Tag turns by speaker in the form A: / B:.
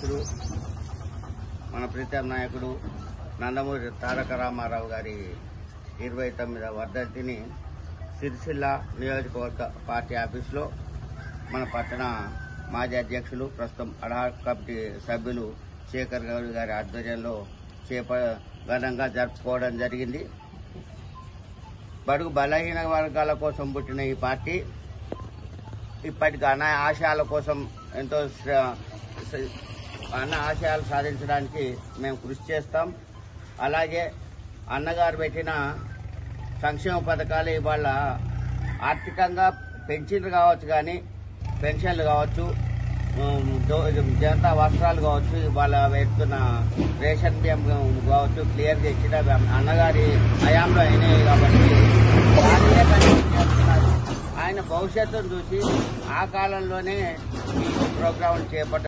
A: అధ్యక్షుడు మన ప్రీతం నాయకుడు నందమూరి తారక రామారావు గారి 29వ వర్ధంతిని సిరిసిల్ల నియోజకవర్గ పార్టీ ఆఫీసులో మన పట్టణ మాజీ అధ్యక్షులు ప్రస్తుతం అడ్హాక్ కమిటీ సభ్యులు శేఖర్ గౌడ్ గారి ఆధ్వర్యంలో ఘనంగా జరుపుకోవడం జరిగింది. బడుగు బలహీన వర్గాల కోసం పుట్టిన ఈ పార్టీ ఇప్పటికి అన్న ఆశయాల కోసం ఎంతో అన్న ఆశయాలు సాధించడానికి మేము కృషి చేస్తాం. అలాగే అన్నగారు పెట్టిన సంక్షేమ పథకాలు ఇవాళ ఆర్థికంగా పెన్షన్లు కావచ్చు, కానీ పెన్షన్లు కావచ్చు, జనతా వస్త్రాలు కావచ్చు, ఇవాళ పెడుతున్న రేషన్ బియ్యం కావచ్చు క్లియర్గా ఇచ్చిన అన్నగారి హయాంలో అయినాయి. కాబట్టి ఆయన భవిష్యత్తును చూసి ఆ కాలంలోనే ఈ ప్రోగ్రాం చేపట్టారు.